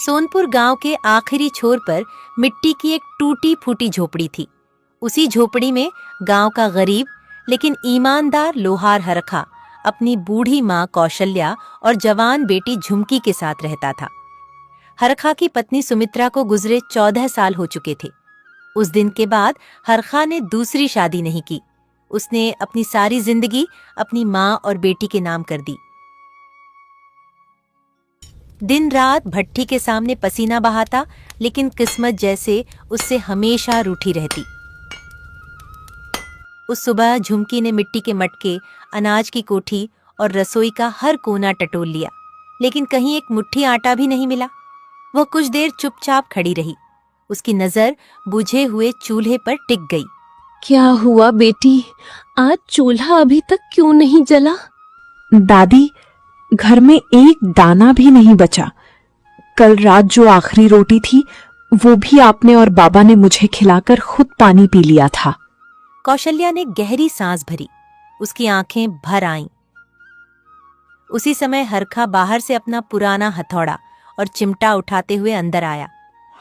सोनपुर गांव के आखिरी छोर पर मिट्टी की एक टूटी फूटी झोपड़ी थी। उसी झोपड़ी में गांव का गरीब लेकिन ईमानदार लोहार हरखा अपनी बूढ़ी माँ कौशल्या और जवान बेटी झुमकी के साथ रहता था। हरखा की पत्नी सुमित्रा को गुजरे 14 साल हो चुके थे। उस दिन के बाद हरखा ने दूसरी शादी नहीं की। उसने अपनी सारी जिंदगी अपनी माँ और बेटी के नाम कर दी। दिन रात भट्ठी के सामने पसीना बहाता, लेकिन किस्मत जैसे उससे हमेशा रूठी रहती। उस सुबह झुमकी ने मिट्टी के मटके, अनाज की कोठी और रसोई का हर कोना टटोल लिया, लेकिन कहीं एक मुट्ठी आटा भी नहीं मिला। वह कुछ देर चुपचाप खड़ी रही। उसकी नजर बुझे हुए चूल्हे पर टिक गई। क्या हुआ बेटी, आज चूल्हा अभी तक क्यों नहीं जला? दादी, घर में एक दाना भी नहीं बचा। कल रात जो आखिरी रोटी थी वो भी आपने और बाबा ने मुझे खिलाकर खुद पानी पी लिया था। कौशल्या ने गहरी सांस भरी। उसकी आंखें भर आईं। उसी समय हरखा बाहर से अपना पुराना हथौड़ा और चिमटा उठाते हुए अंदर आया।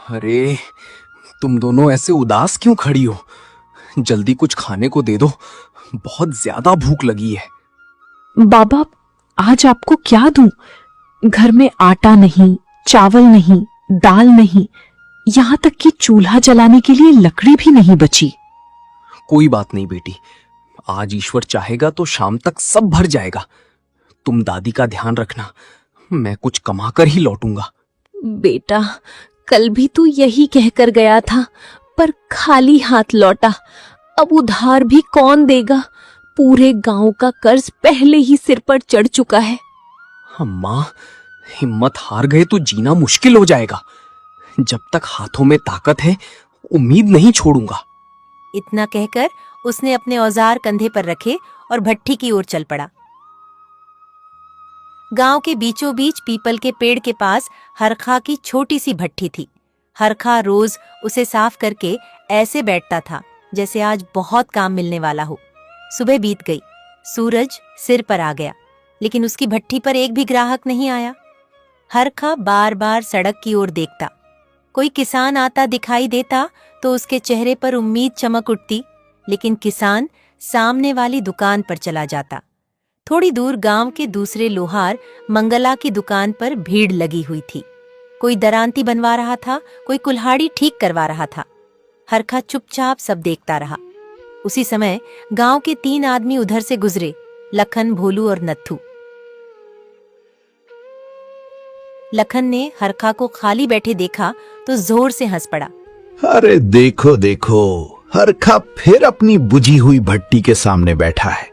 अरे, तुम दोनों ऐसे उदास क्यों खड़ी हो? जल्दी कुछ खाने को दे दो, बहुत ज्यादा भूख लगी है। बाबा, आज आपको क्या दूं? घर में आटा नहीं, चावल नहीं, दाल नहीं, यहाँ तक कि चूल्हा जलाने के लिए लकड़ी भी नहीं बची। कोई बात नहीं बेटी, आज ईश्वर चाहेगा तो शाम तक सब भर जाएगा। तुम दादी का ध्यान रखना, मैं कुछ कमा कर ही लौटूंगा। बेटा, कल भी तू यही कहकर गया था, पर खाली हाथ लौटा। अब उधार भी कौन देगा? पूरे गांव का कर्ज पहले ही सिर पर चढ़ चुका है। अम्मा, हिम्मत हार गए तो जीना मुश्किल हो जाएगा। जब तक हाथों में ताकत है, उम्मीद नहीं छोड़ूंगा। इतना कहकर उसने अपने औजार कंधे पर रखे और भट्ठी की ओर चल पड़ा। गांव के बीचों बीच पीपल के पेड़ के पास हरखा की छोटी सी भट्ठी थी। हरखा रोज उसे साफ करके ऐसे बैठता था जैसे आज बहुत काम मिलने वाला हो। सुबह बीत गई, सूरज सिर पर आ गया, लेकिन उसकी भट्ठी पर एक भी ग्राहक नहीं आया। हरखा बार बार सड़क की ओर देखता। कोई किसान आता दिखाई देता तो उसके चेहरे पर उम्मीद चमक उठती, लेकिन किसान सामने वाली दुकान पर चला जाता। थोड़ी दूर गांव के दूसरे लोहार मंगला की दुकान पर भीड़ लगी हुई थी। कोई दरांती बनवा रहा था, कोई कुल्हाड़ी ठीक करवा रहा था। हरखा चुपचाप सब देखता रहा। उसी समय गांव के 3 आदमी उधर से गुजरे, लखन, भोलू और नत्थू। लखन ने हरखा को खाली बैठे देखा तो जोर से हंस पड़ा। अरे देखो देखो, हरखा फिर अपनी बुझी हुई भट्टी के सामने बैठा है।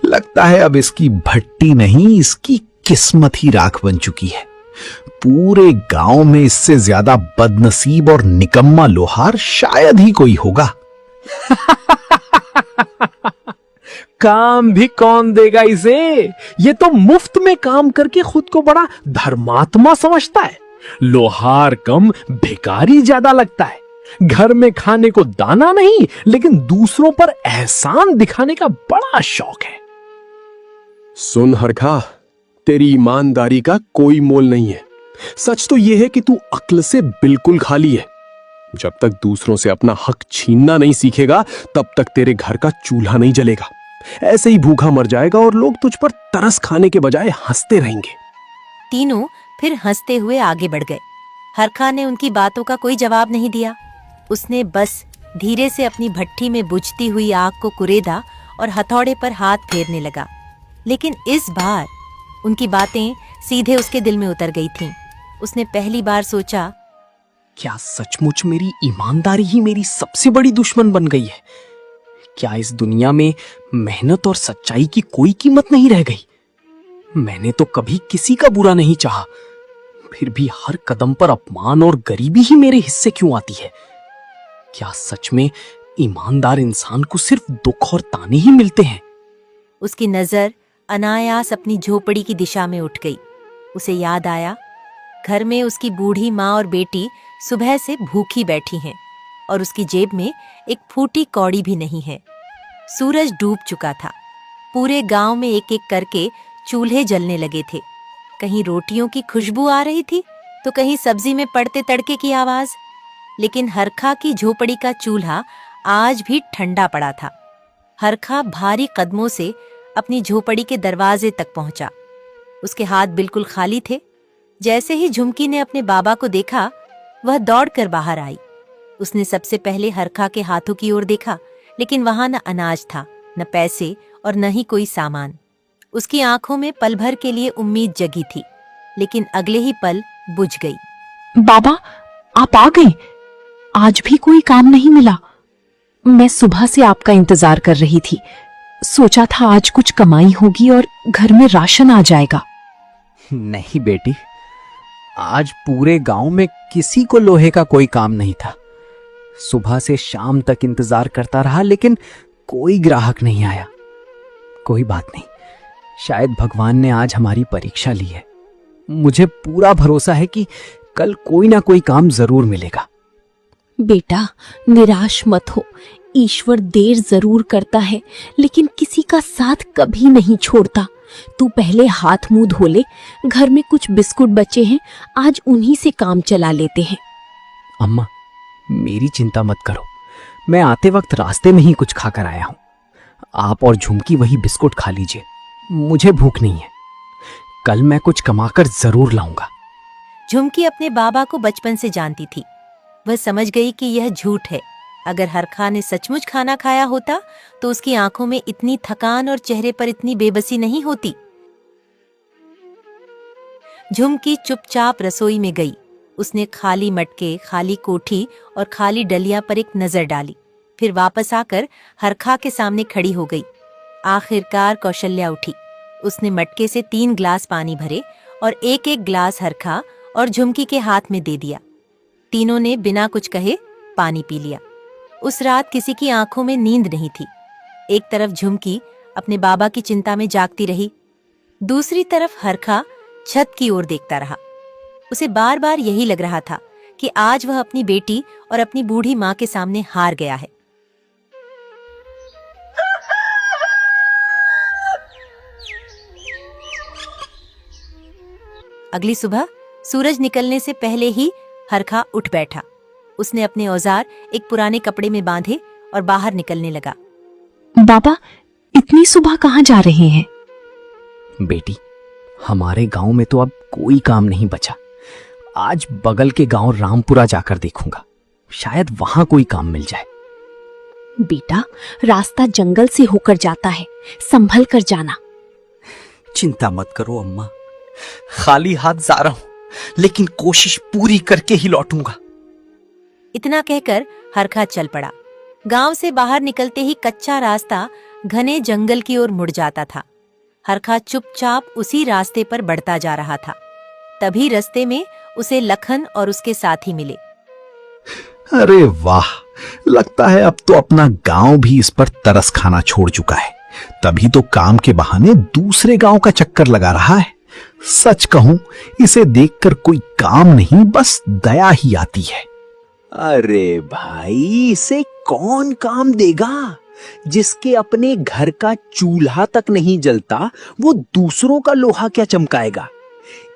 लगता है अब इसकी भट्टी नहीं, इसकी किस्मत ही राख बन चुकी है। पूरे गांव में इससे ज्यादा बदनसीब और निकम्मा लोहार शायद ही कोई होगा। काम भी कौन देगा इसे? ये तो मुफ्त में काम करके खुद को बड़ा धर्मात्मा समझता है। लोहार कम, भिखारी ज्यादा लगता है। घर में खाने को दाना नहीं, लेकिन दूसरों पर एहसान दिखाने का बड़ा शौक है। सुन हरखा, तेरी ईमानदारी का कोई मोल नहीं है। सच तो यह है कि तू अक्ल से बिल्कुल खाली है। जब तक दूसरों से अपना हक छीनना नहीं सीखेगा, तब तक तेरे घर का चूल्हा नहीं जलेगा। ऐसे ही भूखा मर जाएगा और लोग तुझ पर तरस खाने के बजाय हंसते रहेंगे। तीनों फिर हंसते हुए आगे बढ़ गए। हरखा ने उनकी बातों का कोई जवाब नहीं दिया। उसने बस धीरे से अपनी भट्ठी में बुझती हुई आग को कुरेदा और हथौड़े पर हाथ फेरने लगा। लेकिन इस बार उनकी बातें सीधे उसके दिल में उतर गई थीं। उसने पहली बार सोचा, क्या सचमुच मेरी ईमानदारी ही मेरी सबसे बड़ी दुश्मन बन गई है? क्या इस दुनिया में मेहनत और सच्चाई की कोई कीमत नहीं रह गई? मैंने तो कभी किसी का बुरा नहीं चाहा, फिर भी हर कदम पर अपमान और गरीबी ही मेरे हिस्से क्यों आती है? क्या सच में ईमानदार इंसान को सिर्फ दुख और ताने ही मिलते हैं? उसकी नजर अनायास अपनी झोपड़ी की दिशा में उठ गई। उसे याद आया, घर में उसकी बूढ़ी माँ और बेटी सुबह से भूखी बैठी हैं और उसकी जेब में एक फूटी कौड़ी भी नहीं है। सूरज डूब चुका था। पूरे गांव में एक एक करके चूल्हे जलने लगे थे। कहीं रोटियों की खुशबू आ रही थी तो कहीं सब्जी में पड़ते तड़के की आवाज। लेकिन हरखा की झोपड़ी का चूल्हा आज भी ठंडा पड़ा था। हरखा भारी कदमों से अपनी झोपड़ी के दरवाजे तक पहुंचा। उसके हाथ बिल्कुल खाली थे। जैसे ही झुमकी ने अपने बाबा को देखा, वह दौड़कर बाहर आई। उसने सबसे पहले हरखा के हाथों की ओर देखा, लेकिन वहां न अनाज था, न पैसे और न ही कोई सामान। उसकी आंखों में पल भर के लिए उम्मीद जगी थी, लेकिन अगले ही पल बुझ गई। बाबा, आप आ गए। आज भी कोई काम नहीं मिला। मैं सुबह से आपका इंतजार कर रही थी। सोचा था आज कुछ कमाई होगी और घर में राशन आ जाएगा। नहीं बेटी, आज पूरे गांव में किसी को लोहे का कोई काम नहीं था। सुबह से शाम तक इंतजार करता रहा, लेकिन कोई ग्राहक नहीं आया। कोई बात नहीं, शायद भगवान ने आज हमारी परीक्षा ली है। मुझे पूरा भरोसा है कि कल कोई ना कोई काम जरूर मिलेगा। बेटा, निराश मत हो। ईश्वर देर जरूर करता है, लेकिन किसी का साथ कभी नहीं छोड़ता। तू पहले हाथ मुंह धो ले। घर में कुछ बिस्कुट बचे हैं, आज उन्हीं से काम चला लेते हैं। अम्मा, मेरी चिंता मत करो। मैं आते वक्त रास्ते में ही कुछ खाकर आया हूं। आप और झुमकी वही बिस्कुट खा लीजिए, मुझे भूख नहीं है। कल मैं कुछ कमाकर जरूर लाऊंगा। झुमकी अपने बाबा को बचपन से जानती थी। वह समझ गई कि यह झूठ है। अगर हरखा ने सचमुच खाना खाया होता तो उसकी आंखों में इतनी थकान और चेहरे पर इतनी बेबसी नहीं होती। झुमकी चुपचाप रसोई में गई। उसने खाली मटके, खाली कोठी और खाली डलिया पर एक नजर डाली। फिर वापस आकर हरखा के सामने खड़ी हो गई। आखिरकार कौशल्या उठी। उसने मटके से 3 ग्लास पानी भरे और एक एक ग्लास हरखा और झुमकी के हाथ में दे दिया। तीनों ने बिना कुछ कहे पानी पी लिया। उस रात किसी की आंखों में नींद नहीं थी। एक तरफ झुमकी अपने बाबा की चिंता में जागती रही, दूसरी तरफ हरखा छत की ओर देखता रहा। उसे बार बार यही लग रहा था कि आज वह अपनी बेटी और अपनी बूढ़ी मां के सामने हार गया है। अगली सुबह सूरज निकलने से पहले ही हरखा उठ बैठा। उसने अपने औजार एक पुराने कपड़े में बांधे और बाहर निकलने लगा। बाबा, इतनी सुबह कहाँ जा रहे हैं? बेटी, हमारे गांव में तो अब कोई काम नहीं बचा। आज बगल के गांव रामपुरा जाकर देखूंगा, शायद वहां कोई काम मिल जाए। बेटा, रास्ता जंगल से होकर जाता है, संभल कर जाना। चिंता मत करो अम्मा, खाली हाथ जा रहा हूं, लेकिन कोशिश पूरी करके ही लौटूंगा। इतना कहकर हरखा चल पड़ा। गांव से बाहर निकलते ही कच्चा रास्ता घने जंगल की ओर मुड़ जाता था। हरखा चुपचाप उसी रास्ते पर बढ़ता जा रहा था। तभी रास्ते में उसे लखन और उसके साथी मिले। अरे वाह, लगता है अब तो अपना गांव भी इस पर तरस खाना छोड़ चुका है। तभी तो काम के बहाने दूसरे गांव का चक्कर लगा रहा है। सच कहूं, इसे देखकर कोई काम नहीं, बस दया ही आती है। अरे भाई, इसे कौन काम देगा? जिसके अपने घर का चूल्हा तक नहीं जलता, वो दूसरों का लोहा क्या चमकाएगा?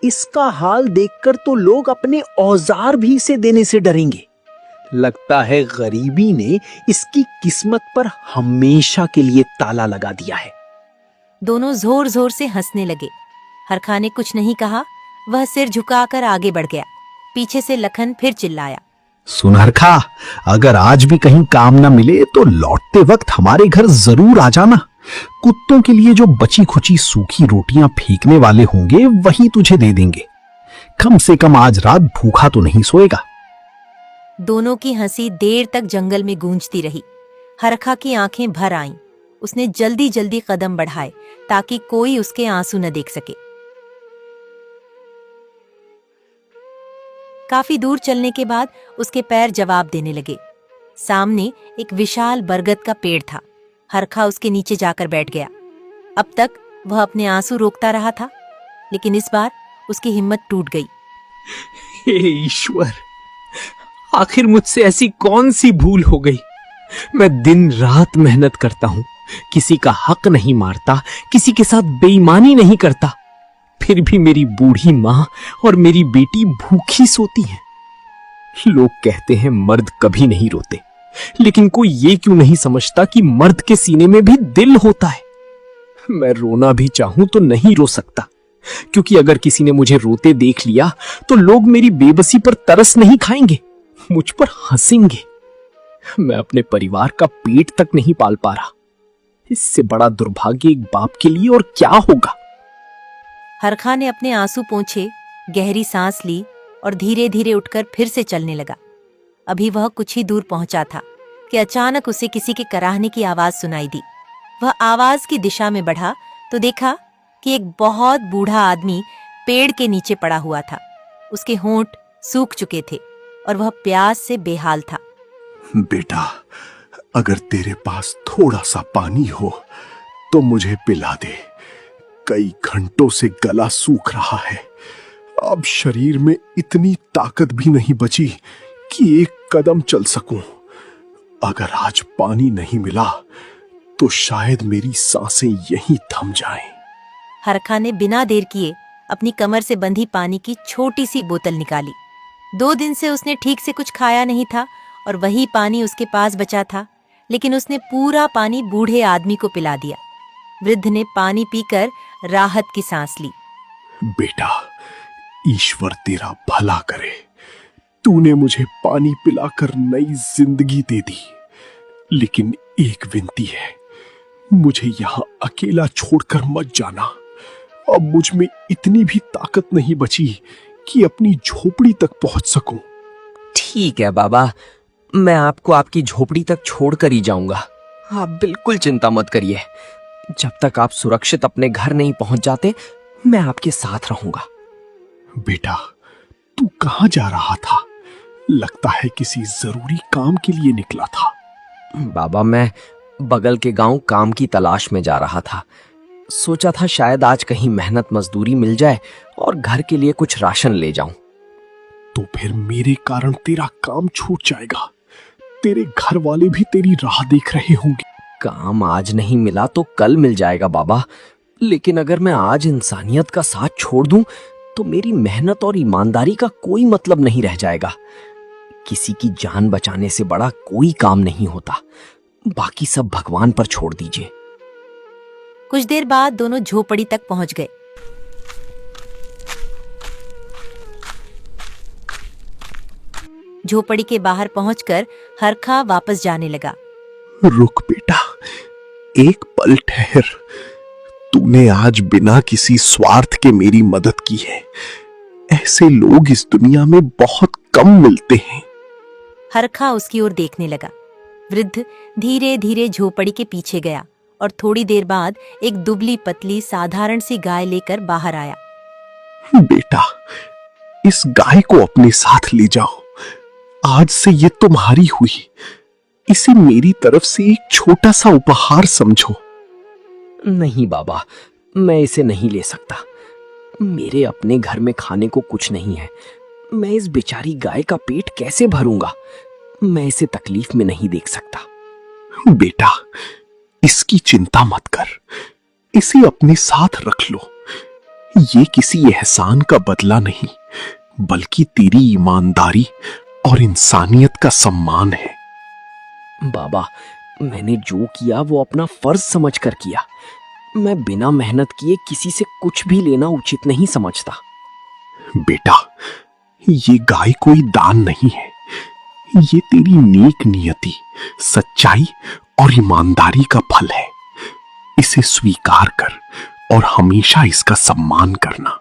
इसका हाल देखकर तो लोग अपने औजार भी इसे देने से डरेंगे। लगता है गरीबी ने इसकी किस्मत पर हमेशा के लिए ताला लगा दिया है। दोनों जोर जोर से हंसने लगे। हरखा ने कुछ नहीं कहा, वह सिर झुकाकर आगे बढ़ गया। पीछे से लखन फिर चिल्लाया, सुन हरखा, अगर आज भी कहीं काम न मिले तो लौटते वक्त हमारे घर जरूर आ जाना। कुत्तों के लिए जो बची खुची सूखी रोटियां फेंकने वाले होंगे वही तुझे दे देंगे। कम से कम आज रात भूखा तो नहीं सोएगा। दोनों की हंसी देर तक जंगल में गूंजती रही। हरखा की आंखें भर आईं। उसने जल्दी जल्दी कदम बढ़ाए ताकि कोई उसके आंसू न देख सके। काफी दूर चलने के बाद उसके पैर जवाब देने लगे। सामने एक विशाल बरगद का पेड़ था। हरखा उसके नीचे जाकर बैठ गया। अब तक वह अपने आंसू रोकता रहा था, लेकिन इस बार उसकी हिम्मत टूट गई। हे ईश्वर, आखिर मुझसे ऐसी कौन सी भूल हो गई? मैं दिन रात मेहनत करता हूं, किसी का हक नहीं मारता, किसी के साथ बेईमानी नहीं करता, फिर भी मेरी बूढ़ी माँ और मेरी बेटी भूखी सोती हैं। लोग कहते हैं मर्द कभी नहीं रोते, लेकिन कोई ये क्यों नहीं समझता कि मर्द के सीने में भी दिल होता है। मैं रोना भी चाहूं तो नहीं रो सकता, क्योंकि अगर किसी ने मुझे रोते देख लिया तो लोग मेरी बेबसी पर तरस नहीं खाएंगे, मुझ पर हंसेंगे। मैं अपने परिवार का पेट तक नहीं पाल पा रहा। इससे बड़ा दुर्भाग्य एक बाप के लिए और क्या होगा। हरखा ने अपने आंसू पोंछे, गहरी सांस ली और धीरे धीरे उठकर फिर से चलने लगा। अभी वह कुछ ही दूर पहुंचा था कि अचानक उसे किसी के कराहने की आवाज सुनाई दी। वह आवाज की दिशा में बढ़ा तो देखा कि एक बहुत बूढ़ा आदमी पेड़ के नीचे पड़ा हुआ था। उसके होंठ सूख चुके थे और वह प्यास से बेहाल था। बेटा, अगर तेरे पास थोड़ा सा पानी हो तो मुझे पिला दे। कई घंटों से गला सूख रहा है। अब शरीर में इतनी ताकत भी नहीं बची कि एक कदम चल सकूं। अगर आज पानी नहीं मिला तो शायद मेरी सांसें यहीं थम जाएं। हरखा ने बिना देर किए अपनी कमर से बंधी पानी की छोटी सी बोतल निकाली। 2 दिन से उसने ठीक से कुछ खाया नहीं था और वही पानी उसके पास बचा था, लेकिन उसने पूरा पानी बूढ़े आदमी को पिला दिया। वृद्ध ने पानी पीकर राहत की सांस ली। बेटा, ईश्वर तेरा भला करे। तूने मुझे पानी पिलाकर नई जिंदगी दे दी, लेकिन एक विनती है, मुझे यहां अकेला छोड़कर मत जाना। अब मुझ में इतनी भी ताकत नहीं बची कि अपनी झोपड़ी तक पहुंच सकूं। ठीक है बाबा, मैं आपको आपकी झोपड़ी तक छोड़कर ही जाऊंगा। आप बिल्कुल चिंता मत करिए। जब तक आप सुरक्षित अपने घर नहीं पहुंच जाते, मैं आपके साथ रहूंगा। बेटा, तू कहां जा रहा था? लगता है किसी जरूरी काम के लिए निकला था। बाबा, मैं बगल के गांव काम की तलाश में जा रहा था। सोचा था शायद आज कहीं मेहनत मजदूरी मिल जाए और घर के लिए कुछ राशन ले जाऊं। तो फिर मेरे कारण तेरा काम छूट जाएगा। तेरे घर वाले भी तेरी राह देख रहे होंगे। काम आज नहीं मिला तो कल मिल जाएगा बाबा, लेकिन अगर मैं आज इंसानियत का साथ छोड़ दूं तो मेरी मेहनत और ईमानदारी का कोई मतलब नहीं रह जाएगा। किसी की जान बचाने से बड़ा कोई काम नहीं होता। बाकी सब भगवान पर छोड़ दीजिए। कुछ देर बाद दोनों झोपड़ी तक पहुंच गए। झोपड़ी के बाहर पहुंचकर हरखा वापस जाने लगा। रुक बेटा, एक पल ठहर। तूने आज बिना किसी स्वार्थ के मेरी मदद की है। ऐसे लोग इस दुनिया में बहुत कम मिलते हैं। हरखा उसकी ओर देखने लगा। वृद्ध धीरे धीरे झोपड़ी के पीछे गया और थोड़ी देर बाद एक दुबली पतली साधारण सी गाय लेकर बाहर आया। बेटा, इस गाय को अपने साथ ले जाओ। आज से ये तुम्हारी हुई। इसे मेरी तरफ से एक छोटा सा उपहार समझो। नहीं बाबा, मैं इसे नहीं ले सकता। मेरे अपने घर में खाने को कुछ नहीं है। मैं इस बेचारी गाय का पेट कैसे भरूंगा? मैं इसे तकलीफ में नहीं देख सकता। बेटा, इसकी चिंता मत कर। इसे अपने साथ रख लो। ये किसी एहसान का बदला नहीं, बल्कि तेरी ईमानदारी और इंसानियत का सम्मान है। बाबा, मैंने जो किया वो अपना फर्ज समझकर किया। मैं बिना मेहनत किए किसी से कुछ भी लेना उचित नहीं समझता। बेटा, ये गाय कोई दान नहीं है। ये तेरी नेक नियति, सच्चाई और ईमानदारी का फल है। इसे स्वीकार कर और हमेशा इसका सम्मान करना।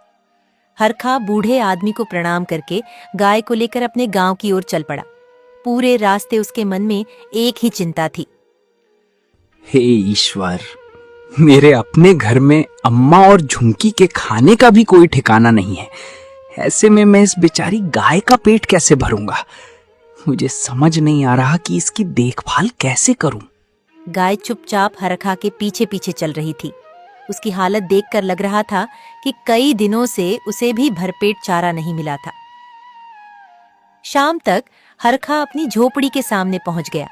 हरखा बूढ़े आदमी को प्रणाम करके गाय को लेकर अपने गांव की ओर चल पड़ा। पूरे रास्ते उसके मन में एक ही चिंता थी। हे ईश्वर, मेरे अपने घर में अम्मा और झुमकी के खाने का भी कोई ठिकाना नहीं है। ऐसे में मैं इस बेचारी गाय का पेट कैसे भरूंगा? मुझे समझ नहीं आ रहा कि इसकी देखभाल कैसे करूं। गाय चुपचाप हरखा के पीछे पीछे चल रही थी। उसकी हालत देखकर लग रहा था कि कई दिनों से उसे भी भरपेट चारा नहीं मिला था। शाम तक हरखा अपनी झोपड़ी के सामने पहुंच गया।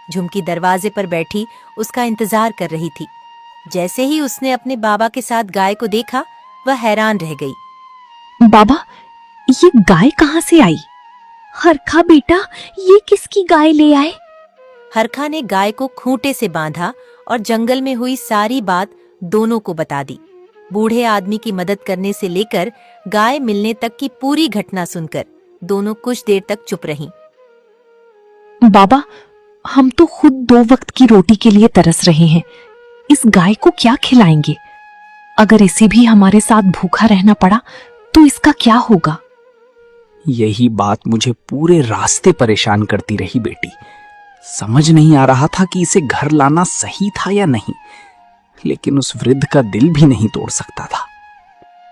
झुमकी दरवाजे पर बैठी उसका इंतजार कर रही थी। जैसे ही उसने अपने बाबा के साथ गाय को देखा, वह हैरान रह गई। बाबा, ये गाय कहाँ से आई? हरखा बेटा, ये किसकी गाय ले आए? हरखा ने गाय को खूंटे से बांधा और जंगल में हुई सारी बात दोनों को बता दी। बूढ़े आदमी की मदद करने से लेकर गाय मिलने तक की पूरी घटना सुनकर दोनों कुछ देर तक चुप रहीं। बाबा, हम तो खुद 2 वक्त की रोटी के लिए तरस रहे हैं। इस गाय को क्या खिलाएंगे? अगर इसे भी हमारे साथ भूखा रहना पड़ा तो इसका क्या होगा? यही बात मुझे पूरे रास्ते परेशान करती रही बेटी। समझ नहीं आ रहा था कि इसे घर लाना सही था या नहीं, लेकिन उस वृद्ध का दिल भी नहीं तोड़ सकता था।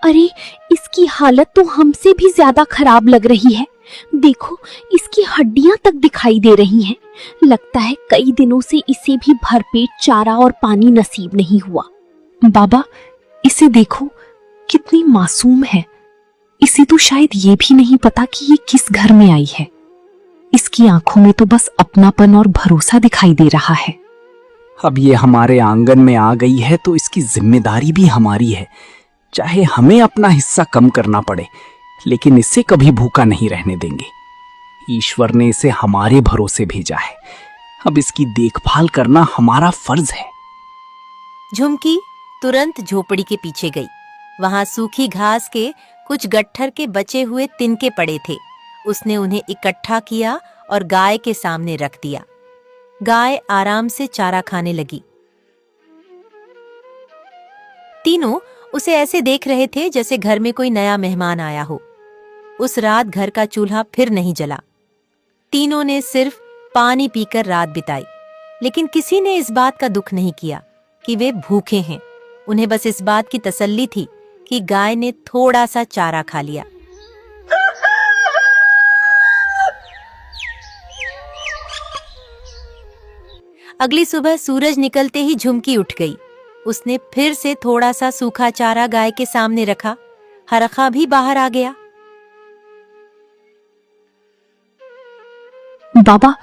अरे, इसकी हालत तो हमसे भी ज्यादा खराब लग रही है। देखो, इसकी हड्डियां तक दिखाई दे रही हैं। लगता है कई दिनों से इसे भी भरपेट चारा और पानी नसीब नहीं हुआ। बाबा, इसे देखो, कितनी मासूम है। इसे तो शायद ये भी नहीं पता कि ये किस घर में आई है। इसकी आंखों में तो बस अपनापन और भरोसा दिखाई दे रहा है। अब ये हमारे आंगन में आ गई है तो इसकी जिम्मेदारी भी हमारी है। चाहे हमें अपना हिस्सा कम करना पड़े, लेकिन इसे कभी भूखा नहीं रहने देंगे। ईश्वर ने इसे हमारे भरोसे भेजा है। अब इसकी देखभाल करना हमारा फर्ज है। झुमकी तुरंत झोपड़ी के पीछे गई। वहां सूखी घास के कुछ गट्ठर के बचे हुए तिनके पड़े थे। उसने उन्हें इकट्ठा किया और गाय के सामने रख दिया। गाय आराम से चारा खाने लगी। तीनों उसे ऐसे देख रहे थे जैसे घर में कोई नया मेहमान आया हो। उस रात घर का चूल्हा फिर नहीं जला। तीनों ने सिर्फ पानी पीकर रात बिताई, लेकिन किसी ने इस बात का दुख नहीं किया कि वे भूखे हैं। उन्हें बस इस बात की तसल्ली थी कि गाय ने थोड़ा सा चारा खा लिया। अगली सुबह सूरज निकलते ही झुमकी उठ गई। उसने फिर से थोड़ा सा सूखा चारा गाय के सामने रखा। हरखा भी बाहर आ गया। बाबा,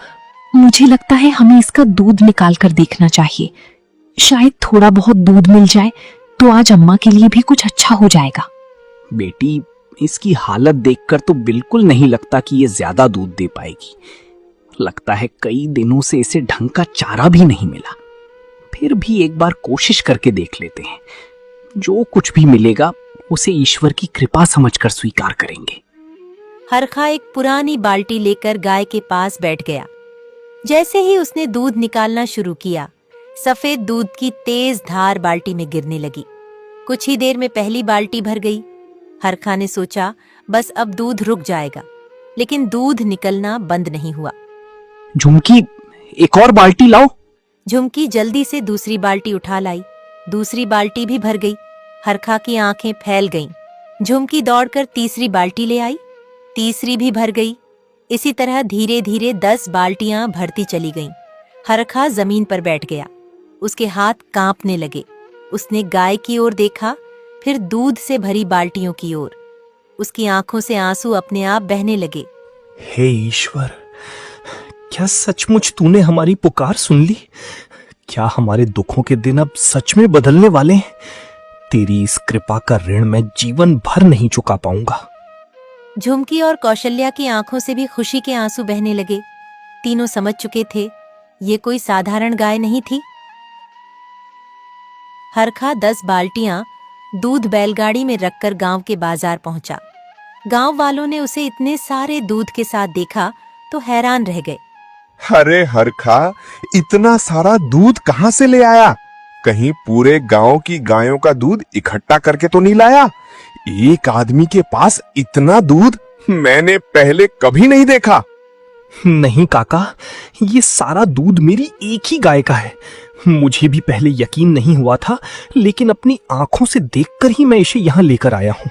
मुझे लगता है हमें इसका दूध निकाल कर देखना चाहिए। शायद थोड़ा बहुत दूध मिल जाए तो आज अम्मा के लिए भी कुछ अच्छा हो जाएगा। बेटी, इसकी हालत देखकर तो बिल्कुल नहीं लगता कि ये ज्यादा दूध दे पाएगी। लगता है कई दिनों से इसे ढंग का चारा भी नहीं मिला। फिर भी एक बार कोशिश करके देख लेते हैं। जो कुछ भी मिलेगा उसे ईश्वर की कृपा समझकर स्वीकार करेंगे। हरखा एक पुरानी बाल्टी लेकर गाय के पास बैठ गया। जैसे ही उसने दूध निकालना शुरू किया, सफेद दूध की तेज धार बाल्टी में गिरने लगी। कुछ ही देर में पहली बाल्टी भर गई। हरखा ने सोचा बस अब दूध रुक जाएगा, लेकिन दूध निकलना बंद नहीं हुआ। झुमकी, एक और बाल्टी लाओ। झुमकी जल्दी से दूसरी बाल्टी उठा लाई। दूसरी बाल्टी भी भर गई। हरखा की आंखें फैल गईं। झुमकी दौड़कर तीसरी बाल्टी ले आई। तीसरी भी भर गई। इसी तरह धीरे धीरे 10 बाल्टियां भरती चली गईं। हरखा जमीन पर बैठ गया। उसके हाथ कांपने लगे। उसने गाय की ओर देखा, फिर दूध से भरी बाल्टियों की ओर। उसकी आंखों से आंसू अपने आप बहने लगे। हे ईश्वर, क्या सचमुच तूने हमारी पुकार सुन ली? क्या हमारे दुखों के दिन अब सच में बदलने वाले हैं? तेरी इस कृपा का ऋण मैं जीवन भर नहीं चुका पाऊंगा। झुमकी और कौशल्या की आंखों से भी खुशी के आंसू बहने लगे। तीनों समझ चुके थे ये कोई साधारण गाय नहीं थी। हरखा 10 बाल्टियां दूध बैलगाड़ी में रखकर गांव के बाजार पहुंचा। गांव वालों ने उसे इतने सारे दूध के साथ देखा तो हैरान रह गए। अरे हरखा, इतना सारा दूध कहाँ से ले आया? कहीं पूरे गांव की गायों का दूध इकट्ठा करके तो नहीं लाया? एक आदमी के पास इतना दूध मैंने पहले कभी नहीं देखा। नहीं काका, ये सारा दूध मेरी एक ही गाय का है। मुझे भी पहले यकीन नहीं हुआ था, लेकिन अपनी आंखों से देखकर ही मैं इसे यहां लेकर आया हूं।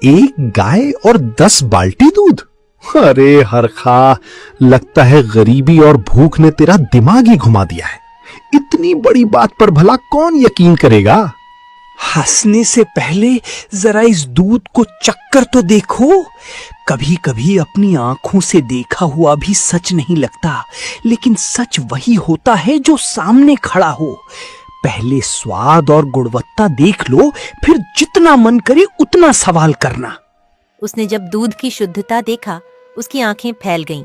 एक गाय और 10 बाल्टी दूध? अरे हरखा, लगता है गरीबी और भूख ने तेरा दिमाग ही घुमा दिया है। इतनी बड़ी बात पर भला कौन यकीन करेगा? हंसने से पहले जरा इस दूध को चक्कर तो देखो। कभी कभी अपनी आंखों से देखा हुआ भी सच नहीं लगता, लेकिन सच वही होता है जो सामने खड़ा हो। पहले स्वाद और गुणवत्ता देख लो, फिर जितना मन करे उतना सवाल करना। उसने जब दूध की शुद्धता देखा, उसकी आंखें फैल गईं।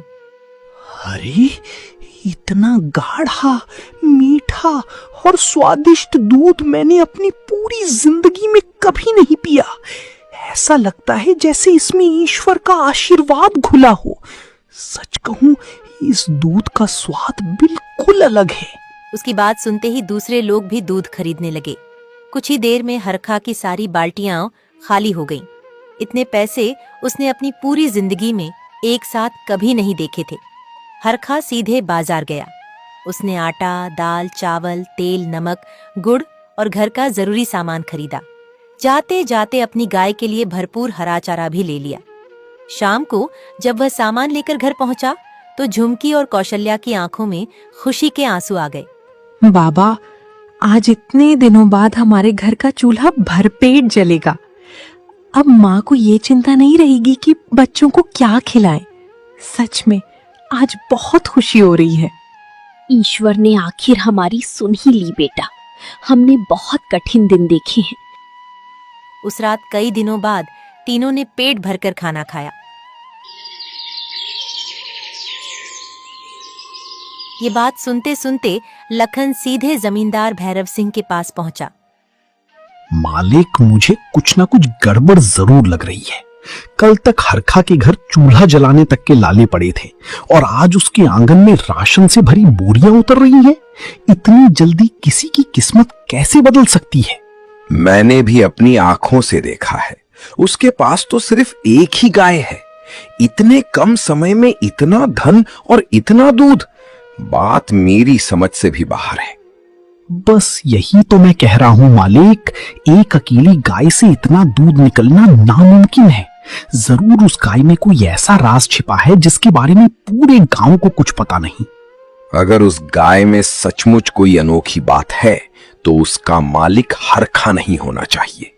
अरे, इतना गाढ़ा, मीठा और स्वादिष्ट दूध मैंने अपनी पूरी जिंदगी में कभी नहीं पिया। ऐसा लगता है जैसे इसमें ईश्वर का आशीर्वाद घुला हो। सच कहूं, इस दूध का स्वाद बिल्कुल अलग है। उसकी बात सुनते ही दूसरे लोग भी दूध खरीदने लगे। कुछ ही देर में हरखा की सारी बाल्टियां खाली हो गईं। इतने पैसे उसने अपनी पूरी जिंदगी में एक साथ कभी नहीं देखे थे। हरखा सीधे बाजार गया। उसने आटा, दाल, चावल, तेल, नमक, गुड़ और घर का जरूरी सामान खरीदा। जाते जाते अपनी गाय के लिए भरपूर हरा चारा भी ले लिया। शाम को जब वह सामान लेकर घर पहुंचा तो झुमकी और कौशल्या की आंखों में खुशी के आंसू आ गए। बाबा, आज इतने दिनों बाद हमारे घर का चूल्हा भरपेट जलेगा। अब माँ को ये चिंता नहीं रहेगी कि बच्चों को क्या खिलाएं। सच में आज बहुत खुशी हो रही है। ईश्वर ने आखिर हमारी सुन ही ली बेटा। हमने बहुत कठिन दिन देखे हैं। उस रात कई दिनों बाद तीनों ने पेट भरकर खाना खाया। ये बात सुनते सुनते लखन सीधे जमींदार भैरव सिंह के पास पहुंचा। मालिक, मुझे कुछ ना कुछ गड़बड़ जरूर लग रही है। कल तक हरखा के घर चूल्हा जलाने तक के लाले पड़े थे और आज उसके आंगन में राशन से भरी बोरियां उतर रही हैं। इतनी जल्दी किसी की किस्मत कैसे बदल सकती है? मैंने भी अपनी आंखों से देखा है। उसके पास तो सिर्फ एक ही गाय है। इतने कम समय में इतना धन और इतना दूध, बात मेरी समझ से भी बाहर है। बस यही तो मैं कह रहा हूं मालिक, एक अकेली गाय से इतना दूध निकलना नामुमकिन है। जरूर उस गाय में कोई ऐसा राज छिपा है जिसके बारे में पूरे गांव को कुछ पता नहीं। अगर उस गाय में सचमुच कोई अनोखी बात है तो उसका मालिक हरखा नहीं होना चाहिए।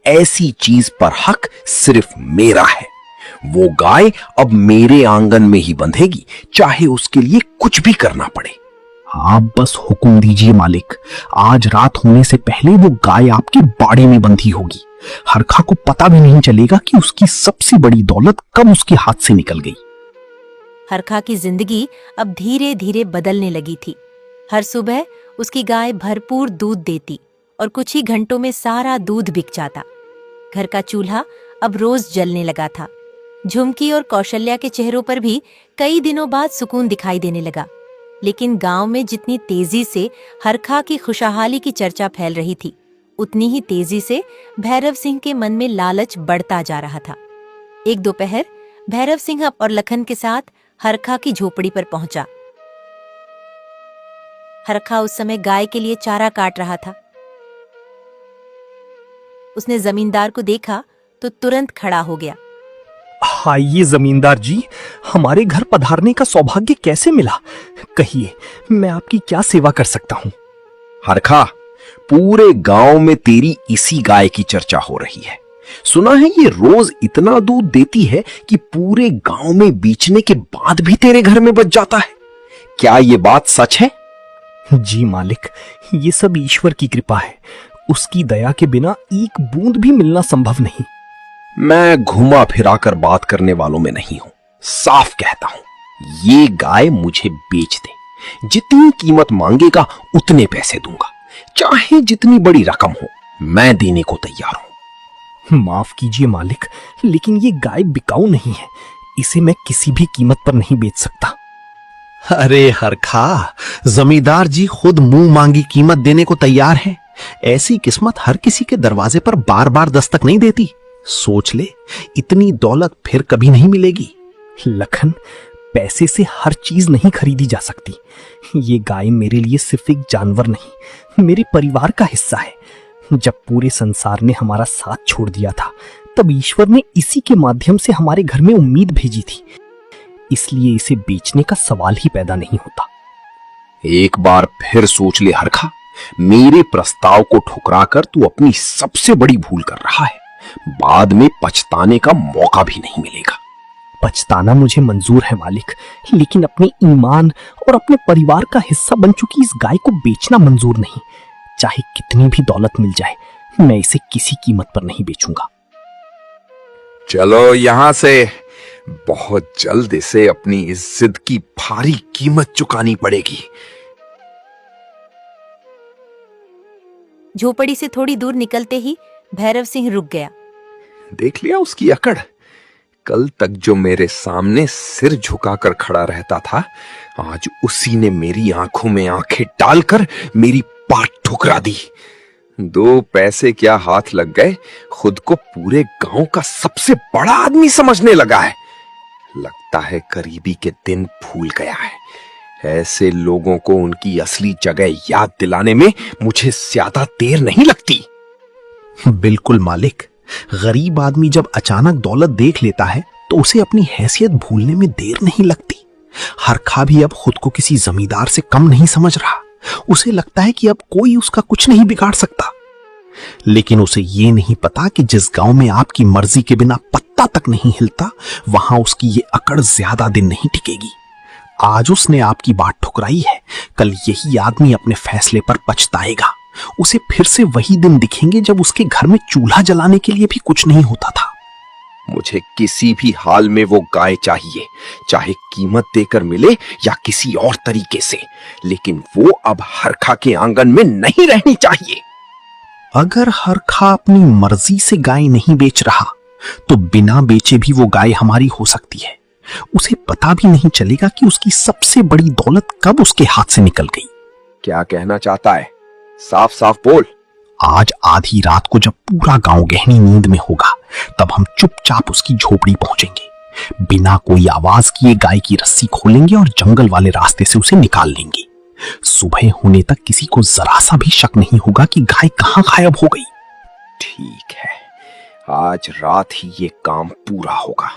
ऐसी चीज पर हक सिर्फ मेरा है। वो गाय अब मेरे आंगन में ही बंधेगी, चाहे उसके लिए कुछ भी करना पड़े। आप बस हुक्म दीजिए मालिक। आज रात होने से पहले वो गाय आपके बाड़े में बंधी होगी। हरखा को पता भी नहीं चलेगा कि उसकी सबसे बड़ी दौलत कब उसके हाथ से निकल गई। हरखा की जिंदगी अब धीरे धीरे बदलने लगी थी। हर सुबह उसकी गाय भरपूर दूध देती और कुछ ही घंटों में सारा दूध बिक जाता। घर का चूल्हा अब रोज जलने लगा था। झुमकी और कौशल्या के चेहरों पर भी कई दिनों बाद सुकून दिखाई देने लगा। लेकिन गांव में जितनी तेजी से हरखा की खुशहाली की चर्चा फैल रही थी, उतनी ही तेजी से भैरव सिंह के मन में लालच बढ़ता जा रहा था। एक दोपहर भैरव सिंह और लखन के साथ हरखा की झोपड़ी पर पहुंचा। हरखा उस समय गाय के लिए चारा काट रहा था। उसने जमींदार को देखा तो तुरंत खड़ा हो गया। आइए जमींदार जी, हमारे घर पधारने का सौभाग्य कैसे मिला? कहिए, मैं आपकी क्या सेवा कर सकता हूं? हरखा, पूरे गांव में तेरी इसी गाय की चर्चा हो रही है। सुना है ये रोज इतना दूध देती है कि पूरे गांव में बेचने के बाद भी तेरे घर में बच जाता है। क्या ये बात सच है? जी मालिक, ये सब ईश्वर की कृपा है। उसकी दया के बिना एक बूंद भी मिलना संभव नहीं। मैं घुमा फिरा कर बात करने वालों में नहीं हूं। साफ कहता हूं, ये गाय मुझे बेच दे। जितनी कीमत मांगेगा उतने पैसे दूंगा, चाहे जितनी बड़ी रकम हो, मैं देने को तैयार हूं। माफ कीजिए मालिक, लेकिन ये गाय बिकाऊ नहीं है। इसे मैं किसी भी कीमत पर नहीं बेच सकता। अरे हरखा, जमींदार जी खुद मुंह मांगी कीमत देने को तैयार है। ऐसी किस्मत हर किसी के दरवाजे पर बार बार दस्तक नहीं देती। सोच ले, इतनी दौलत फिर कभी नहीं मिलेगी। लखन, पैसे से हर चीज नहीं खरीदी जा सकती। ये गाय मेरे लिए सिर्फ एक जानवर नहीं, मेरे परिवार का हिस्सा है। जब पूरे संसार ने हमारा साथ छोड़ दिया था, तब ईश्वर ने इसी के माध्यम से हमारे घर में उम्मीद भेजी थी। इसलिए इसे बेचने का सवाल ही पैदा नहीं होता। एक बार फिर सोच ले हरखा, मेरे प्रस्ताव को ठुकराकर तू अपनी सबसे बड़ी भूल कर रहा है। बाद में पछताने का मौका भी नहीं मिलेगा। पछताना मुझे मंजूर है मालिक, लेकिन अपने ईमान और अपने परिवार का हिस्सा बन चुकी इस गाय को बेचना मंजूर नहीं। चाहे कितनी भी दौलत मिल जाए, मैं इसे किसी कीमत पर नहीं बेचूंगा। चलो यहां से, बहुत जल्द इसे अपनी इज्जत की भारी कीमत चुकानी पड़ेगी। झोपड़ी से थोड़ी दूर निकलते ही भैरव सिंह रुक गया। देख लिया उसकी अकड़। कल तक जो मेरे सामने सिर झुकाकर खड़ा रहता था, आज उसी ने मेरी आंखों में आंखें डालकर मेरी पाठ ठुकरा दी। 2 पैसे क्या हाथ लग गए, खुद को पूरे गांव का सबसे बड़ा आदमी समझने लगा है। लगता है करीबी के दिन भूल गया है। ऐसे लोगों को उनकी असली जगह याद दिलाने में मुझे ज्यादा देर नहीं लगती। बिल्कुल मालिक, गरीब आदमी जब अचानक दौलत देख लेता है तो उसे अपनी हैसियत भूलने में देर नहीं लगती। हरखा भी अब खुद को किसी जमींदार से कम नहीं समझ रहा। उसे लगता है कि अब कोई उसका कुछ नहीं बिगाड़ सकता। लेकिन उसे ये नहीं पता कि जिस गांव में आपकी मर्जी के बिना पत्ता तक नहीं हिलता, वहां उसकी ये अकड़ ज्यादा दिन नहीं टिकेगी। आज उसने आपकी बात ठुकराई है, कल यही आदमी अपने फैसले पर पछताएगा। उसे फिर से वही दिन दिखेंगे जब उसके घर में चूल्हा जलाने के लिए भी कुछ नहीं होता था। मुझे किसी भी हाल में वो गाय चाहिए, चाहे कीमत देकर मिले या किसी और तरीके से, लेकिन वो अब हरखा के आंगन में नहीं रहनी चाहिए। अगर हरखा अपनी मर्जी से गाय नहीं बेच रहा तो बिना बेचे भी वो गाय हमारी हो सकती है। उसे पता भी नहीं चलेगा कि उसकी सबसे बड़ी दौलत कब उसके हाथ से निकल गई। क्या कहना चाहता है? साफ साफ बोल। आज आधी रात को जब पूरा गांव गहनी नींद में होगा, तब हम चुपचाप उसकी झोपड़ी पहुंचेंगे। बिना कोई आवाज किए गाय की रस्सी खोलेंगे और जंगल वाले रास्ते से उसे निकाल लेंगे। सुबह होने तक किसी को जरा सा भी शक नहीं होगा कि गाय कहां गायब हो गई। ठीक है, आज रात ही ये काम पूरा होगा।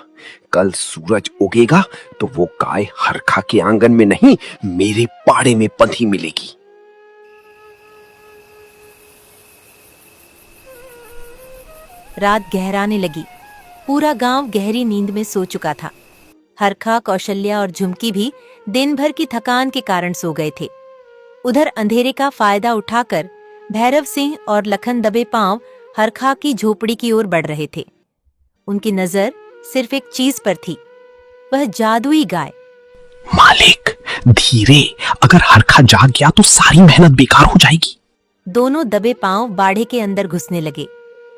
कल सूरज उगेगा तो वो गाय हरखा के आंगन में नहीं, मेरे पाड़े में बंधी मिलेगी। रात गहराने लगी। पूरा गांव गहरी नींद में सो चुका था। हरखा, कौशल्या और झुमकी भी दिन भर की थकान के कारण सो गए थे। उधर अंधेरे का फायदा उठाकर भैरव सिंह और लखन दबे पांव हरखा की झोपड़ी की ओर बढ़ रहे थे। उनकी नजर सिर्फ एक चीज पर थी, वह जादुई गाय। मालिक, धीरे, अगर हरखा जाग गया तो सारी मेहनत बेकार हो जाएगी। दोनों दबे पांव बाड़े के अंदर घुसने लगे,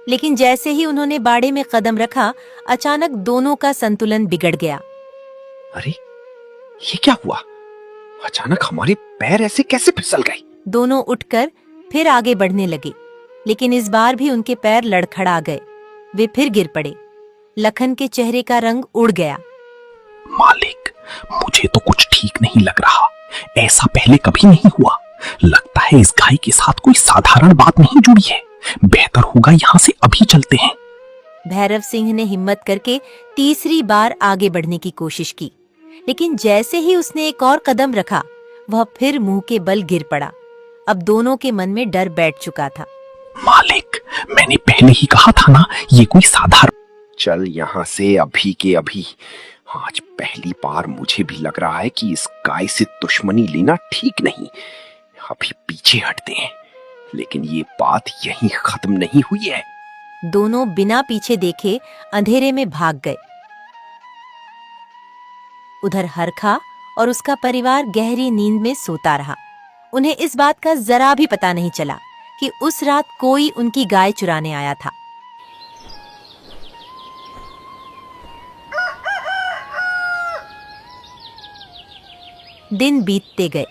लेकिन जैसे ही उन्होंने बाड़े में कदम रखा, अचानक दोनों का संतुलन बिगड़ गया। अरे, ये क्या हुआ? अचानक हमारे पैर ऐसे कैसे फिसल गए? दोनों उठकर फिर आगे बढ़ने लगे, लेकिन इस बार भी उनके पैर लड़खड़ा गए। वे फिर गिर पड़े। लखन के चेहरे का रंग उड़ गया। मालिक, मुझे तो कुछ ठीक नहीं लग रहा। ऐसा पहले कभी नहीं हुआ। लगता है इस गाय के साथ कोई साधारण बात नहीं जुड़ी है। बेहतर होगा यहाँ से अभी चलते हैं। भैरव सिंह ने हिम्मत करके तीसरी बार आगे बढ़ने की कोशिश की, लेकिन जैसे ही उसने एक और कदम रखा, वह फिर मुंह के बल गिर पड़ा। अब दोनों के मन में डर बैठ चुका था। मालिक, मैंने पहले ही कहा था ना, ये कोई साधारण। चल यहाँ से अभी के अभी। आज पहली बार मुझे भी लग रहा है कि इस गाय से दुश्मनी लेना ठीक नहीं। अभी पीछे हटते हैं, लेकिन ये बात यहीं खत्म नहीं हुई है। दोनों बिना पीछे देखे अंधेरे में भाग गए। उधर हरखा और उसका परिवार गहरी नींद में सोता रहा। उन्हें इस बात का जरा भी पता नहीं चला कि उस रात कोई उनकी गाय चुराने आया था। दिन बीतते गए।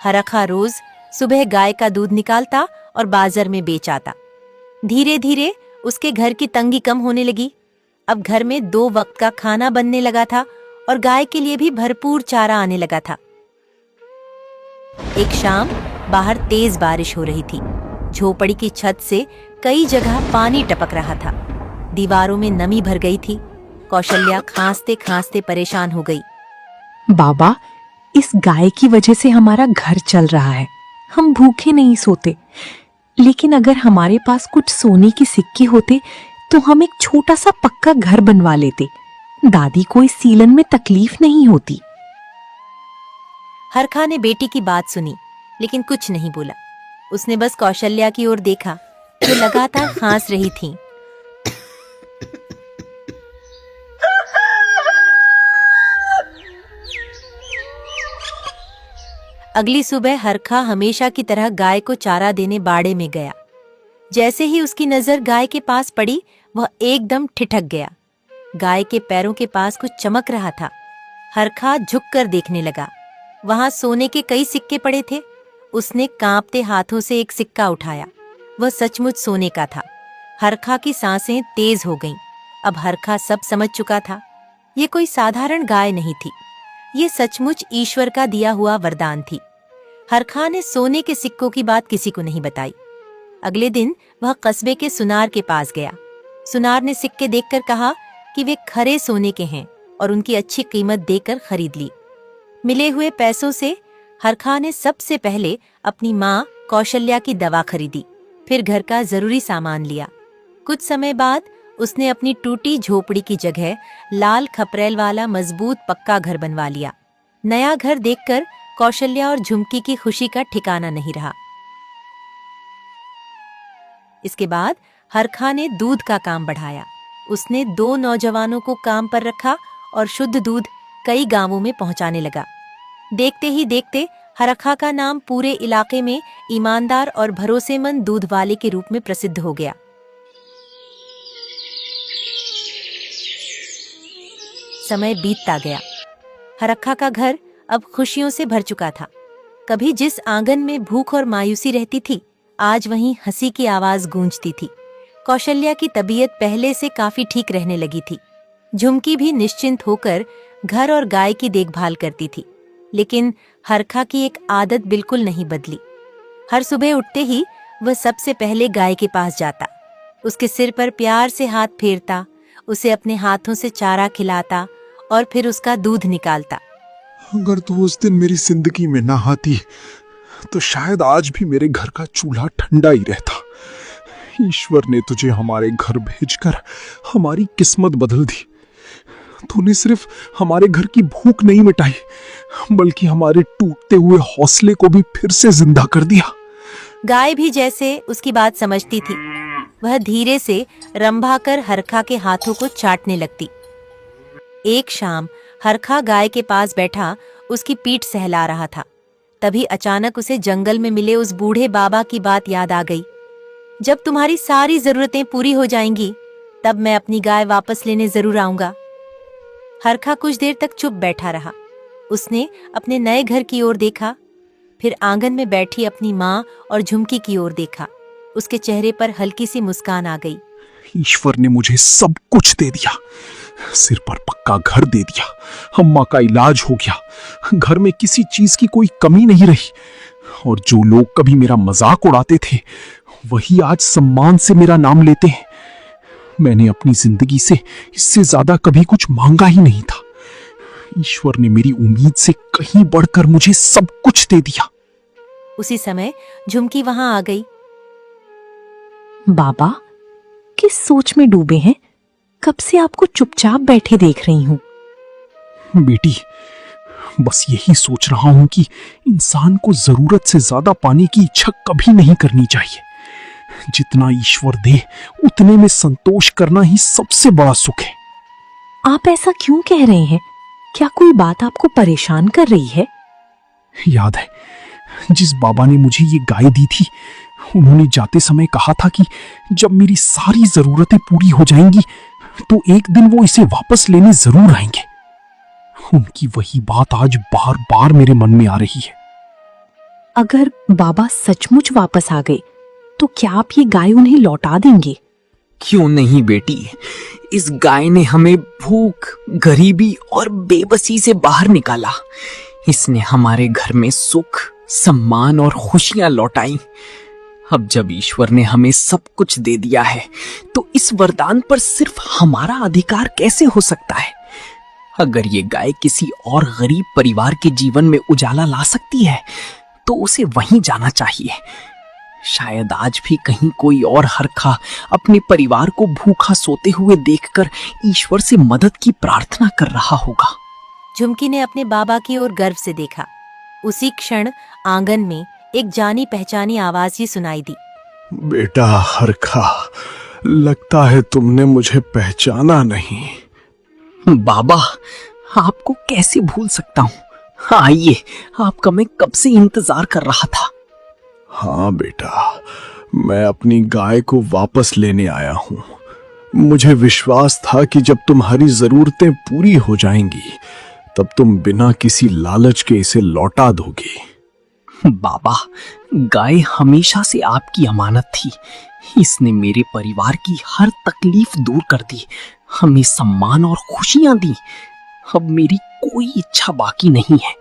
हरखा रोज सुबह गाय का दूध निकालता और बाजार में बेच आता। धीरे धीरे उसके घर की तंगी कम होने लगी। अब घर में 2 वक्त का खाना बनने लगा था और गाय के लिए भी भरपूर चारा आने लगा था। एक शाम बाहर तेज बारिश हो रही थी। झोपड़ी की छत से कई जगह पानी टपक रहा था। दीवारों में नमी भर गई थी। कौशल्या खांसते खांसते परेशान हो गई। बाबा, इस गाय की वजह से हमारा घर चल रहा है। हम भूखे नहीं सोते, लेकिन अगर हमारे पास कुछ सोने के सिक्के होते तो हम एक छोटा सा पक्का घर बनवा लेते। दादी को इस सीलन में तकलीफ नहीं होती। हरखा ने बेटी की बात सुनी, लेकिन कुछ नहीं बोला। उसने बस कौशल्या की ओर देखा, जो लगातार खांस रही थी। अगली सुबह हरखा हमेशा की तरह गाय को चारा देने बाड़े में गया। जैसे ही उसकी नजर गाय के पास पड़ी, वह एकदम ठिठक गया। गाय के पैरों के पास कुछ चमक रहा था। हरखा झुककर देखने लगा। वहां सोने के कई सिक्के पड़े थे। उसने कांपते हाथों से एक सिक्का उठाया। वह सचमुच सोने का था। हरखा की सांसें तेज हो गईं। अब हरखा सब समझ चुका था। ये कोई साधारण गाय नहीं थी। ये सचमुच ईश्वर का दिया हुआ वरदान थी। हरखा ने सोने के सिक्कों की बात किसी को नहीं बताई। अगले दिन वह कस्बे के सुनार के पास गया। सुनार ने सिक्के देखकर कहा कि वे खरे सोने के हैं और उनकी अच्छी कीमत देकर खरीद ली। मिले हुए पैसों से हरखा ने सबसे पहले अपनी माँ कौशल्या की दवा खरीदी, फिर घर का जरूरी सामान लिया। कुछ समय बाद उसने अपनी टूटी झोपड़ी की जगह लाल खपरेल वाला मजबूत पक्का घर बनवा लिया। नया घर देखकर कौशल्या और झुमकी की खुशी का ठिकाना नहीं रहा। इसके बाद हरखा ने दूध का काम बढ़ाया। उसने 2 नौजवानों को काम पर रखा और शुद्ध दूध कई गांवों में पहुंचाने लगा। देखते ही देखते हरखा का नाम पूरे इलाके में ईमानदार और भरोसेमंद दूध वाले के रूप में प्रसिद्ध हो गया। समय बीतता गया। हरखा का घर अब खुशियों से भर चुका था। कभी जिस आंगन में भूख और मायूसी रहती थी, आज वहीं हंसी की आवाज गूंजती थी। कौशल्या की तबीयत पहले से काफी ठीक रहने लगी थी। झुमकी भी निश्चिंत होकर घर और गाय की देखभाल करती थी। लेकिन हरखा की एक आदत बिल्कुल नहीं बदली। हर सुबह उठते ही वह सबसे पहले गाय के पास जाता, उसके सिर पर प्यार से हाथ फेरता, उसे अपने हाथों से चारा खिलाता और फिर उसका दूध निकालता। अगर तू उस दिन मेरी जिंदगी में ना आती तो शायद आज भी मेरे घर का चूल्हा ठंडा ही रहता। ईश्वर ने तुझे हमारे घर भेजकर हमारी किस्मत बदल दी। तूने सिर्फ हमारे घर की भूख नहीं मिटाई, बल्कि हमारे टूटते हुए हौसले को भी फिर से जिंदा कर दिया। गाय भी जैसे उसकी बात समझती थी। वह धीरे से रंभा कर हरखा के हाथों को चाटने लगती। एक शाम हरखा गाय के पास बैठा उसकी पीठ सहला रहा था। तभी अचानक उसे जंगल में मिले उस बूढ़े बाबा की बात याद आ गई। जब तुम्हारी सारी जरूरतें पूरी हो जाएंगी, तब मैं अपनी गाय वापस लेने जरूर आऊंगा। हरखा कुछ देर तक चुप बैठा रहा। उसने अपने नए घर की ओर देखा, फिर आंगन में बैठी अपनी माँ और झुमकी की ओर देखा। उसके चेहरे पर हल्की सी मुस्कान आ गई। ईश्वर ने मुझे सब कुछ दे दिया। सिर पर पक्का घर दे दिया, अम्मा का इलाज हो गया, घर में किसी चीज की कोई कमी नहीं रही। और जो लोग कभी मेरा मजाक उड़ाते थे, वही आज सम्मान से मेरा नाम लेते हैं। मैंने अपनी जिंदगी से इससे ज्यादा कभी कुछ मांगा ही नहीं था। ईश्वर ने मेरी उम्मीद से कहीं बढ़कर मुझे सब कुछ दे दिया। उसी समय झुमकी वहां आ गई। बाबा, किस सोच में डूबे हैं? कब से आपको चुपचाप बैठे देख रही हूं। बेटी, बस यही सोच रहा हूं कि इंसान को जरूरत से ज्यादा पाने की इच्छा कभी नहीं करनी चाहिए। जितना ईश्वर दे, उतने में संतोष करना ही सबसे बड़ा सुख है। आप ऐसा क्यों कह रहे हैं? क्या कोई बात आपको परेशान कर रही है? याद है, जिस बाबा ने मुझे ये गाय दी थी, उन्होंने जाते समय कहा था कि जब मेरी सारी जरूरतें पूरी हो जाएंगी, तो एक दिन वो इसे वापस लेने जरूर आएंगे। उनकी वही बात आज बार बार मेरे मन में आ रही है। अगर बाबा सचमुच वापस आ गए, तो क्या आप ये गाय उन्हें लौटा देंगे? क्यों नहीं बेटी, इस गाय ने हमें भूख, गरीबी और बेबसी से बाहर निकाला। इसने हमारे घर में सुख, सम्मान और खुशियां लौटाई। अब जब ईश्वर ने हमें सब कुछ दे दिया है, तो इस वरदान पर सिर्फ हमारा अधिकार कैसे हो सकता है? अगर ये गाय किसी और गरीब परिवार के जीवन में उजाला ला सकती है, तो उसे वहीं जाना चाहिए। शायद आज भी कहीं कोई और हरखा अपने परिवार को भूखा सोते हुए देखकर ईश्वर से मदद की प्रार्थना कर रहा होगा। झुमकी ने अपने बाबा की ओर गर्व से देखा। उसी क्षण आंगन में एक जानी पहचानी आवाज ही सुनाई दी। बेटा हरखा, लगता है तुमने मुझे पहचाना नहीं। बाबा, आपको कैसे भूल सकता हूँ। आइए, आपका मैं कब से इंतजार कर रहा था। हाँ बेटा, मैं अपनी गाय को वापस लेने आया हूँ। मुझे विश्वास था कि जब तुम्हारी जरूरतें पूरी हो जाएंगी तब तुम बिना किसी लालच के इसे लौटा दोगे। बाबा, गाय हमेशा से आपकी अमानत थी। इसने मेरे परिवार की हर तकलीफ दूर कर दी, हमें सम्मान और खुशियां दी। अब मेरी कोई इच्छा बाकी नहीं है।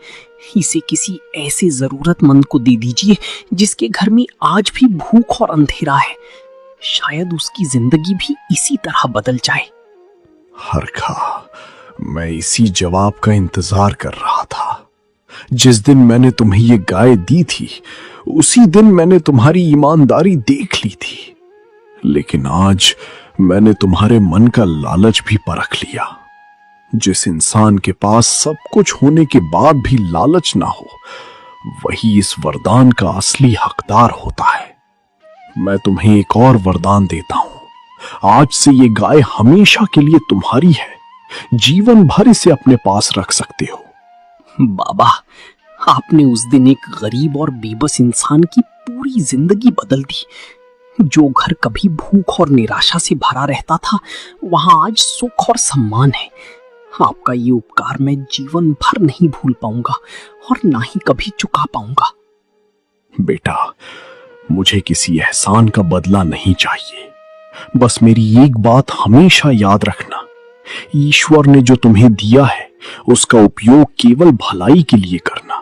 इसे किसी ऐसे जरूरतमंद को दे दीजिए जिसके घर में आज भी भूख और अंधेरा है। शायद उसकी जिंदगी भी इसी तरह बदल जाए। हरखा, मैं इसी जवाब का इंतजार कर रहा था। जिस दिन मैंने तुम्हें ये गाय दी थी उसी दिन मैंने तुम्हारी ईमानदारी देख ली थी। लेकिन आज मैंने तुम्हारे मन का लालच भी परख लिया। जिस इंसान के पास सब कुछ होने के बाद भी लालच ना हो, वही इस वरदान का असली हकदार होता है। मैं तुम्हें एक और वरदान देता हूं। आज से ये गाय हमेशा के लिए तुम्हारी है। जीवन भर इसे अपने पास रख सकते हो। बाबा, आपने उस दिन एक गरीब और बेबस इंसान की पूरी जिंदगी बदल दी। जो घर कभी भूख और निराशा से भरा रहता था, वहां आज सुख और सम्मान है। आपका ये उपकार मैं जीवन भर नहीं भूल पाऊंगा और ना ही कभी चुका पाऊंगा। बेटा, मुझे किसी एहसान का बदला नहीं चाहिए। बस मेरी एक बात हमेशा याद रखना, ईश्वर ने जो तुम्हें दिया है उसका उपयोग केवल भलाई के लिए करना।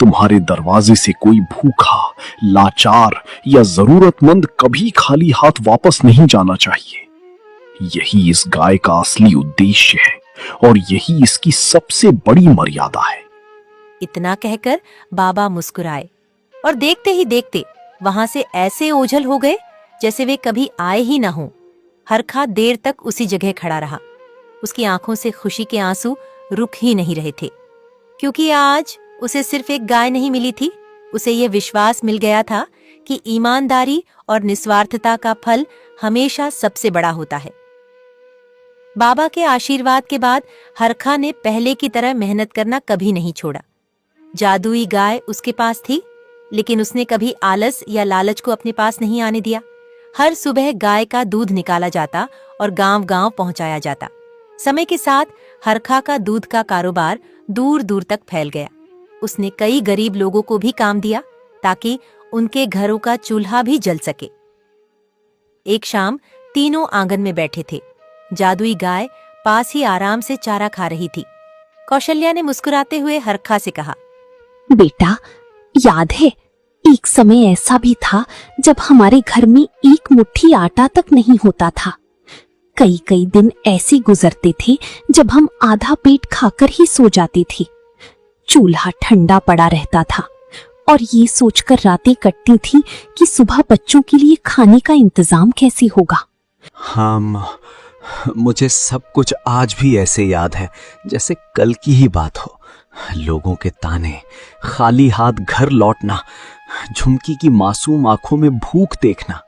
तुम्हारे दरवाजे से कोई भूखा, लाचार या जरूरतमंद कभी खाली हाथ वापस नहीं जाना चाहिए। यही इस गाय का असली उद्देश्य है और यही इसकी सबसे बड़ी मर्यादा है। इतना कहकर बाबा मुस्कुराए और देखते ही देखते वहां से ऐसे ओझल हो गए जैसे वे कभी आए ही न हों। हरखा देर तक उसी जगह खड़ा रहा। उसकी आंखों से खुशी के आंसू रुक ही नहीं रहे थे, क्योंकि आज उसे सिर्फ एक गाय नहीं मिली थी, उसे यह विश्वास मिल गया था कि ईमानदारी और निस्वार्थता का फल हमेशा सबसे बड़ा होता है। बाबा के आशीर्वाद के बाद हरखा ने पहले की तरह मेहनत करना कभी नहीं छोड़ा। जादुई गाय उसके पास थी, लेकिन उसने कभी आलस या लालच को अपने पास नहीं आने दिया। हर सुबह गाय का दूध निकाला जाता और गांव-गांव पहुंचाया जाता। समय के साथ हरखा का दूध का कारोबार दूर दूर तक फैल गया। उसने कई गरीब लोगों को भी काम दिया ताकि उनके घरों का चूल्हा भी जल सके। एक शाम तीनों आंगन में बैठे थे। जादुई गाय पास ही आराम से चारा खा रही थी। कौशल्या ने मुस्कुराते हुए हरखा से कहा, बेटा, याद है एक समय ऐसा भी था जब हमारे घर में एक मुट्ठी आटा तक नहीं होता था। कई कई दिन ऐसे गुजरते थे जब हम आधा पेट खाकर ही सो जाते थे। चूल्हा ठंडा पड़ा रहता था और ये सोचकर रातें कटती थी कि सुबह बच्चों के लिए खाने का इंतजाम कैसे होगा। हाँ माँ, मुझे सब कुछ आज भी ऐसे याद है जैसे कल की ही बात हो। लोगों के ताने, खाली हाथ घर लौटना, झुमकी की मासूम आंखों में भूख देखना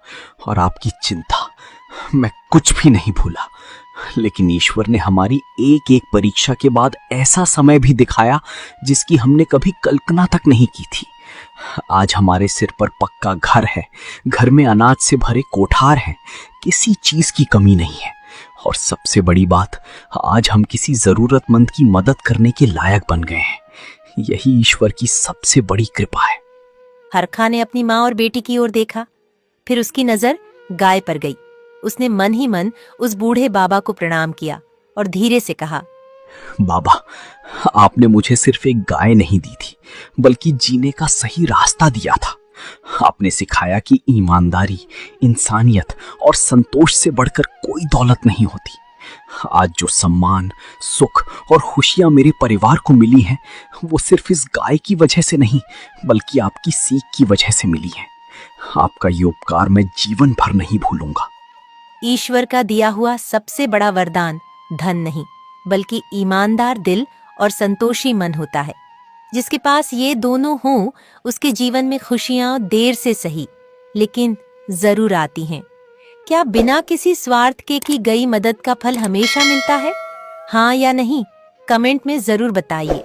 और आपकी चिंता, मैं कुछ भी नहीं भूला। लेकिन ईश्वर ने हमारी एक एक परीक्षा के बाद ऐसा समय भी दिखाया जिसकी हमने कभी कल्पना तक नहीं की थी। आज हमारे सिर पर पक्का घर है, घर में अनाज से भरे कोठार हैं, किसी चीज की कमी नहीं है। और सबसे बड़ी बात, आज हम किसी जरूरतमंद की मदद करने के लायक बन गए हैं। यही ईश्वर की सबसे बड़ी कृपा है। हरखा ने अपनी माँ और बेटी की ओर देखा, फिर उसकी नजर गाय पर गई। उसने मन ही मन उस बूढ़े बाबा को प्रणाम किया और धीरे से कहा, बाबा, आपने मुझे सिर्फ एक गाय नहीं दी थी, बल्कि जीने का सही रास्ता दिया था। आपने सिखाया कि ईमानदारी, इंसानियत और संतोष से बढ़कर कोई दौलत नहीं होती। आज जो सम्मान, सुख और खुशियां मेरे परिवार को मिली हैं, वो सिर्फ इस गाय की वजह से नहीं, बल्कि आपकी सीख की वजह से मिली है। आपका ये उपकार मैं जीवन भर नहीं भूलूंगा। ईश्वर का दिया हुआ सबसे बड़ा वरदान धन नहीं, बल्कि ईमानदार दिल और संतोषी मन होता है। जिसके पास ये दोनों हों उसके जीवन में खुशियां देर से सही लेकिन जरूर आती हैं। क्या बिना किसी स्वार्थ के की गई मदद का फल हमेशा मिलता है? हाँ या नहीं, कमेंट में जरूर बताइए।